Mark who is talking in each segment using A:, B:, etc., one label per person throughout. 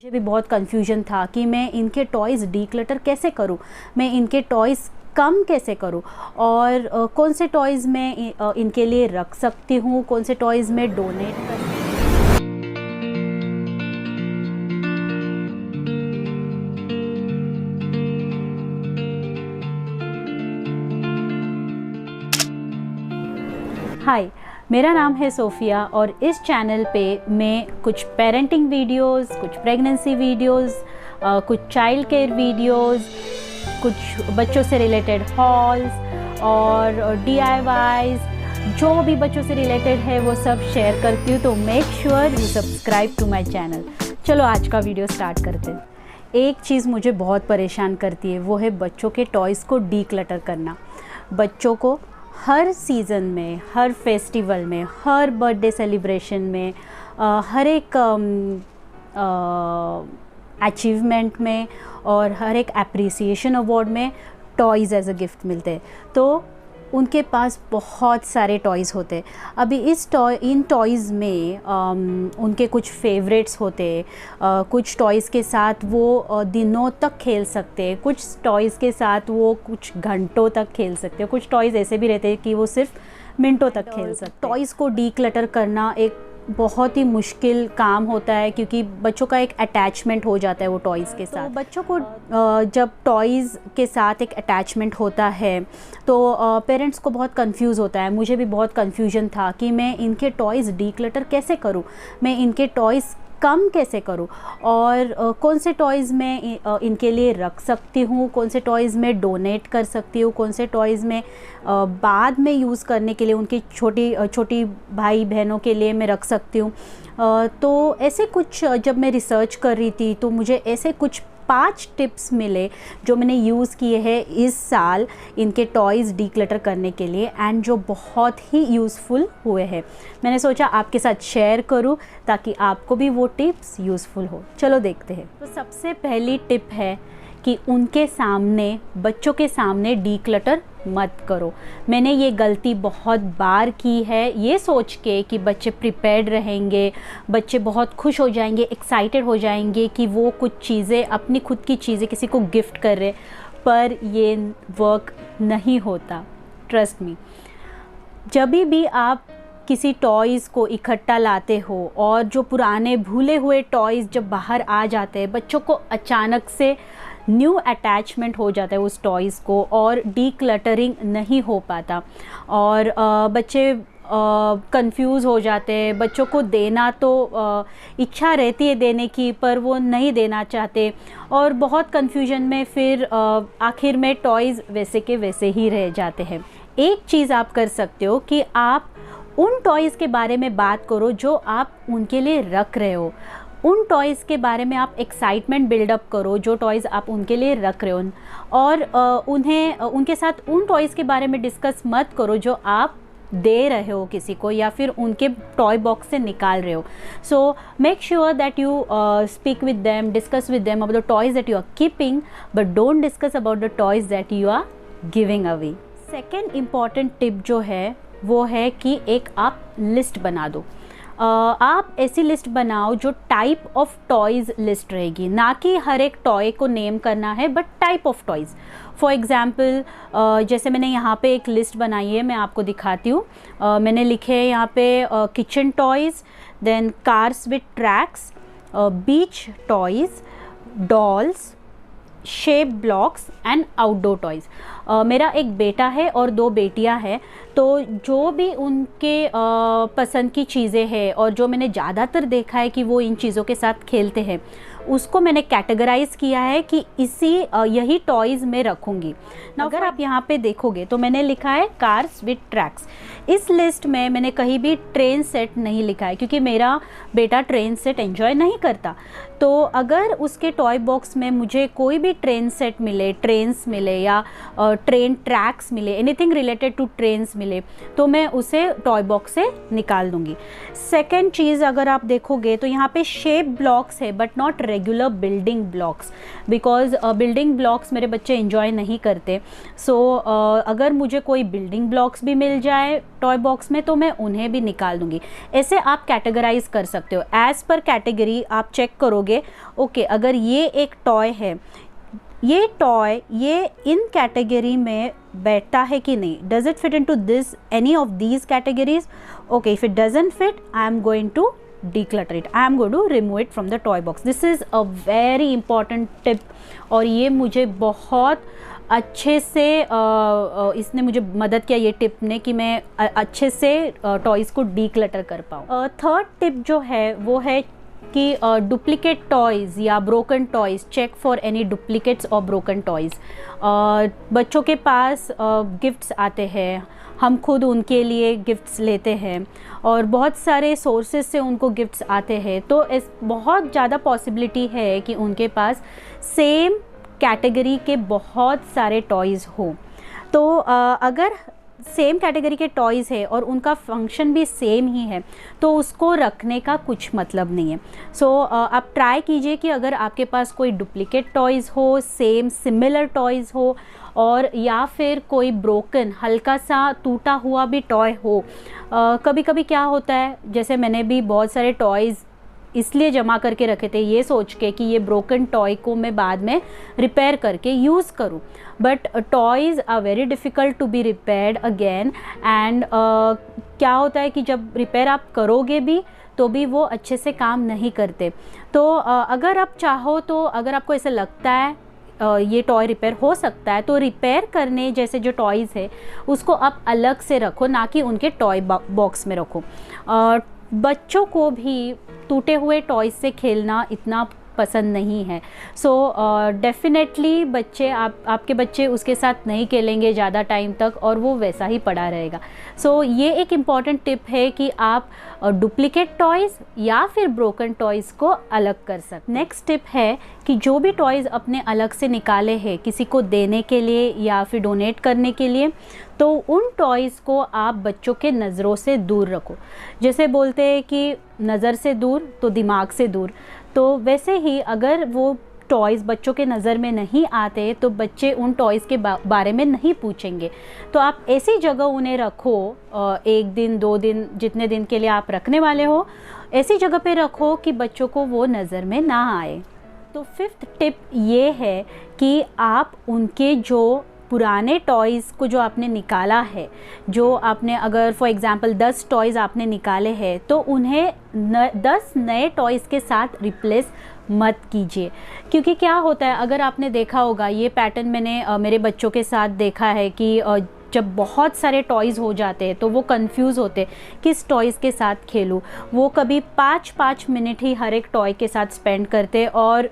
A: मुझे भी बहुत कन्फ्यूजन था कि मैं इनके टॉयज़ डीक्लटर कैसे करूं, मैं इनके टॉयज़ कम कैसे करूं और कौन से टॉयज़ मैं इनके लिए रख सकती हूं, कौन से टॉयज़ मैं डोनेट कर। हाय, मेरा नाम है सोफ़िया और इस चैनल पे मैं कुछ पेरेंटिंग वीडियोस, कुछ प्रेगनेंसी वीडियोस, कुछ चाइल्ड केयर वीडियोस, कुछ बच्चों से रिलेटेड हॉल्स और DIYs जो भी बच्चों से रिलेटेड है वो सब शेयर करती हूँ। तो make sure you subscribe to my channel. चलो आज का वीडियो स्टार्ट करते हैं। एक चीज़ मुझे बहुत परेशान करती है, वो है बच्चों के टॉयज़ को डीक्लटर करना। बच्चों को हर सीज़न में, हर फेस्टिवल में, हर बर्थडे सेलिब्रेशन में, हर एक अचीवमेंट में और हर एक एप्रिसिएशन अवार्ड में टॉयज़ एज अ गिफ्ट मिलते हैं। तो उनके पास बहुत सारे टॉयज़ होते हैं। अभी इन टॉयज़ में उनके कुछ फेवरेट्स होते हैं। कुछ टॉयज़ के साथ वो दिनों तक खेल सकते हैं, कुछ टॉयज़ के साथ वो कुछ घंटों तक खेल सकते हैं, कुछ टॉयज़ ऐसे भी रहते हैं कि वो सिर्फ मिनटों तक खेल सकते हैं। टॉयज़ को डीक्लटर करना एक बहुत ही मुश्किल काम होता है क्योंकि बच्चों का एक अटैचमेंट हो जाता है वो टॉयज़ के साथ। तो बच्चों को जब टॉयज़ के साथ एक अटैचमेंट होता है तो पेरेंट्स को बहुत कंफ्यूज होता है। मुझे भी बहुत कंफ्यूजन था कि मैं इनके टॉयज़ डीक्लटर कैसे करूं, मैं इनके टॉयज़ कम कैसे करूं और कौन से टॉयज़ मैं इनके लिए रख सकती हूं, कौन से टॉयज़ मैं डोनेट कर सकती हूं, कौन से टॉयज़ में बाद में यूज़ करने के लिए उनकी छोटी भाई बहनों के लिए मैं रख सकती हूं। तो ऐसे कुछ जब मैं रिसर्च कर रही थी तो मुझे ऐसे कुछ 5 टिप्स मिले जो मैंने यूज़ किए हैं इस साल इनके टॉयज़ डीक्लटर करने के लिए एंड जो बहुत ही यूज़फुल हुए हैं। मैंने सोचा आपके साथ शेयर करूं ताकि आपको भी वो टिप्स यूज़फुल हो। चलो देखते हैं। तो सबसे पहली टिप है कि उनके सामने, बच्चों के सामने डीक्लटर मत करो। मैंने ये गलती बहुत बार की है, ये सोच के कि बच्चे प्रिपेयर्ड रहेंगे, बच्चे बहुत खुश हो जाएंगे, एक्साइटेड हो जाएंगे कि वो कुछ चीज़ें, अपनी खुद की चीज़ें किसी को गिफ्ट कर रहे, पर ये वर्क नहीं होता। Trust me. जब भी आप किसी टॉयज़ को इकट्ठा लाते हो और जो पुराने भूले हुए टॉयज़ जब बाहर आ जाते हैं, बच्चों को अचानक से न्यू अटैचमेंट हो जाता है उस टॉयज़ को और डीक्लटरिंग नहीं हो पाता और बच्चे कंफ्यूज हो जाते हैं। बच्चों को देना तो इच्छा रहती है देने की, पर वो नहीं देना चाहते और बहुत कंफ्यूजन में फिर आखिर में टॉयज़ वैसे के वैसे ही रह जाते हैं। एक चीज़ आप कर सकते हो कि आप उन टॉयज़ के बारे में बात करो जो आप उनके लिए रख रहे हो। उन टॉयज़ के बारे में आप एक्साइटमेंट बिल्डअप करो जो टॉयज़ आप उनके लिए रख रहे हो और उनके साथ उन टॉयज़ के बारे में डिस्कस मत करो जो आप दे रहे हो किसी को या फिर उनके टॉय बॉक्स से निकाल रहे हो। So make sure that you speak with them, discuss with them about the toys that you are keeping, but don't discuss about the toys that you are giving away. Second important tip जो है वो है कि एक आप list बना दो। आप ऐसी लिस्ट बनाओ जो टाइप ऑफ टॉयज़ लिस्ट रहेगी, ना कि हर एक टॉय को नेम करना है but type of toys. For example जैसे मैंने यहाँ पे एक लिस्ट बनाई है, मैं आपको दिखाती हूँ। मैंने लिखे हैं यहाँ पे kitchen toys, then cars with tracks, beach toys, dolls, shape blocks and outdoor toys. मेरा एक बेटा है और 2 बेटियां हैं, तो जो भी उनके पसंद की चीज़ें हैं और जो मैंने ज़्यादातर देखा है कि वो इन चीज़ों के साथ खेलते हैं, उसको मैंने कैटेगराइज किया है कि यही टॉयज़ मैं रखूँगी। अगर आप यहाँ पे देखोगे तो मैंने लिखा है कार्स विद ट्रैक्स। इस लिस्ट में मैंने कहीं भी ट्रेन सेट नहीं लिखा है क्योंकि मेरा बेटा ट्रेन सेट एंजॉय नहीं करता। तो अगर उसके टॉय बॉक्स में मुझे कोई भी ट्रेन सेट मिले, ट्रेन्स मिले या ट्रेन ट्रैक्स मिले, एनीथिंग रिलेटेड टू ट्रेन्स मिले, तो मैं उसे टॉय बॉक्स से निकाल दूंगी। सेकेंड चीज़ अगर आप देखोगे तो यहाँ पे शेप ब्लॉक्स है but not regular building blocks, because building blocks मेरे बच्चे इंजॉय नहीं करते। सो अगर मुझे कोई बिल्डिंग ब्लॉक्स भी मिल जाए टॉय बॉक्स में तो मैं उन्हें भी निकाल दूंगी। ऐसे आप कैटेगराइज कर सकते हो, एज़ पर कैटेगरी आप चेक करोगे। ओके, अगर ये एक टॉय है, ये टॉय ये इन कैटेगरी में बैठता है कि नहीं, does it fit into this any of these categories? Okay, if it doesn't fit I am going to declutter it, I am going to remove it from the toy box. This is a very important tip और ये मुझे बहुत अच्छे से इसने मुझे मदद किया ये टिप ने कि मैं अच्छे से टॉयज़ को डीक्लटर कर पाऊँ। थर्ड टिप जो है वो है कि डुप्लीकेट टॉयज़ या broken toys, check for any duplicates और ब्रोकन टॉयज़। बच्चों के पास गिफ्ट्स आते हैं, हम खुद उनके लिए गिफ्ट्स लेते हैं और बहुत सारे सोर्सेज से उनको गिफ्ट्स आते हैं, तो इस बहुत ज़्यादा पॉसिबिलिटी है कि उनके पास सेम कैटेगरी के बहुत सारे टॉयज़ हो। तो अगर सेम कैटेगरी के टॉयज़ है और उनका फंक्शन भी सेम ही है तो उसको रखने का कुछ मतलब नहीं है। सो आप ट्राई कीजिए कि अगर आपके पास कोई डुप्लीकेट टॉयज़ हो, सेम सिमिलर टॉयज़ हो, और या फिर कोई ब्रोकन हल्का सा टूटा हुआ भी टॉय हो। कभी कभी क्या होता है, जैसे मैंने भी बहुत सारे टॉयज़ इसलिए जमा करके रखे थे ये सोच के कि ये ब्रोकन टॉय को मैं बाद में रिपेयर करके यूज़ करूं, but toys are very difficult to be repaired again. And क्या होता है कि जब रिपेयर आप करोगे भी तो भी वो अच्छे से काम नहीं करते। तो अगर आप चाहो तो अगर आपको ऐसा लगता है ये टॉय रिपेयर हो सकता है तो रिपेयर करने जैसे जो टॉयज़ है उसको आप अलग से रखो, ना कि उनके टॉय बॉक्स में रखो। बच्चों को भी टूटे हुए टॉयज़ से खेलना इतना पसंद नहीं है। सो डेफिनेटली बच्चे आपके बच्चे उसके साथ नहीं खेलेंगे ज़्यादा टाइम तक और वो वैसा ही पड़ा रहेगा। सो ये एक इम्पॉर्टेंट टिप है कि आप डुप्लीकेट टॉयज़ या फिर ब्रोकन टॉयज़ को अलग कर सकते। नेक्स्ट टिप है कि जो भी टॉयज़ अपने अलग से निकाले हैं किसी को देने के लिए या फिर डोनेट करने के लिए, तो उन टॉयज़ को आप बच्चों के नज़रों से दूर रखो। जैसे बोलते हैं कि नज़र से दूर तो दिमाग से दूर, तो वैसे ही अगर वो टॉयज़ बच्चों के नज़र में नहीं आते तो बच्चे उन टॉयज़ के बारे में नहीं पूछेंगे। तो आप ऐसी जगह उन्हें रखो, 1 दिन 2 दिन जितने दिन के लिए आप रखने वाले हो, ऐसी जगह पे रखो कि बच्चों को वो नज़र में ना आए। तो फिफ्थ टिप ये है कि आप उनके जो पुराने टॉयज़ को जो आपने निकाला है, जो आपने अगर फॉर एग्ज़ाम्पल 10 टॉयज़ आपने निकाले हैं तो उन्हें 10 नए टॉयज़ के साथ रिप्लेस मत कीजिए। क्योंकि क्या होता है, अगर आपने देखा होगा ये पैटर्न मैंने मेरे बच्चों के साथ देखा है कि जब बहुत सारे टॉयज़ हो जाते हैं तो वो कंफ्यूज होते किस टॉयज़ के साथ खेलूँ। वो कभी 5-5 मिनट ही हर एक टॉय के साथ स्पेंड करते और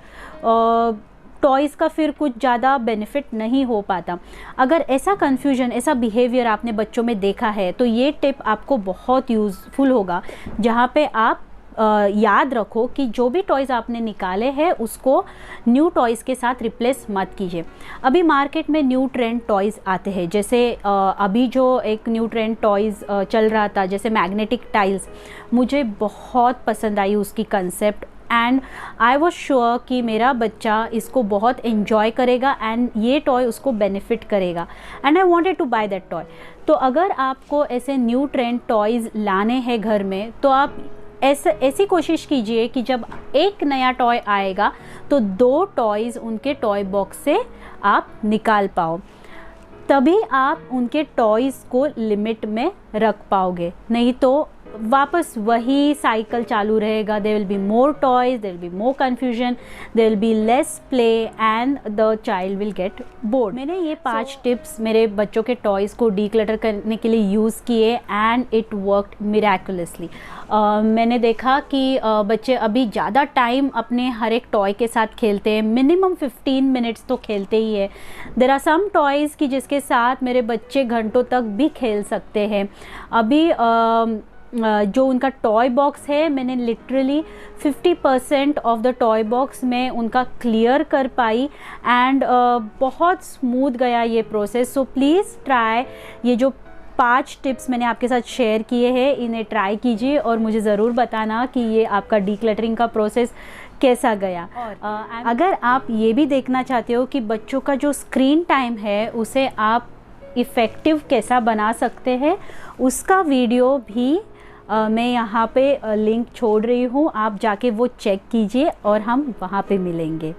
A: टॉयज़ का फिर कुछ ज़्यादा बेनिफिट नहीं हो पाता। अगर ऐसा कन्फ्यूजन, ऐसा बिहेवियर आपने बच्चों में देखा है तो ये टिप आपको बहुत यूज़फुल होगा, जहाँ पे आप याद रखो कि जो भी टॉयज़ आपने निकाले हैं उसको न्यू टॉयज़ के साथ रिप्लेस मत कीजिए। अभी मार्केट में न्यू ट्रेंड टॉयज़ आते हैं, जैसे अभी जो एक न्यू ट्रेंड टॉयज़ चल रहा था जैसे मैग्नेटिक टाइल्स, मुझे बहुत पसंद आई उसकी concept and I was sure कि मेरा बच्चा इसको बहुत एंजॉय करेगा एंड ये टॉय उसको बेनिफिट करेगा and I wanted to buy that toy. तो अगर आपको ऐसे न्यू ट्रेंड टॉयज़ लाने हैं घर में तो आप ऐसी कोशिश कीजिए कि जब एक नया टॉय आएगा तो 2 टॉयज़ उनके टॉय बॉक्स से आप निकाल पाओ, तभी आप उनके टॉयज़ को लिमिट में रख पाओगे। नहीं तो वापस वही साइकिल चालू रहेगा। There will be more toys, there will be more confusion, there will be less play and the child will get bored. मैंने ये 5 टिप्स मेरे बच्चों के टॉयज़ को डीक्लटर करने के लिए यूज़ किए एंड इट वर्कड मिराकुलसली। मैंने देखा कि बच्चे अभी ज़्यादा टाइम अपने हर एक टॉय के साथ खेलते हैं, मिनिमम 15 मिनट्स तो खेलते ही है। देयर आर सम टॉयज़ कि जिसके साथ मेरे बच्चे घंटों तक भी खेल सकते हैं। अभी जो उनका टॉय बॉक्स है, मैंने literally 50% of the toy box में उनका क्लियर कर पाई एंड बहुत स्मूथ गया ये प्रोसेस। सो प्लीज़ ट्राई, ये जो 5 टिप्स मैंने आपके साथ शेयर किए हैं इन्हें ट्राई कीजिए और मुझे ज़रूर बताना कि ये आपका डीक्लटरिंग का प्रोसेस कैसा गया। अगर आप ये भी देखना चाहते हो कि बच्चों का जो स्क्रीन टाइम है उसे आप इफ़ेक्टिव कैसा बना सकते हैं, उसका वीडियो भी मैं यहाँ पे लिंक छोड़ रही हूँ, आप जाके वो चेक कीजिए और हम वहाँ पे मिलेंगे।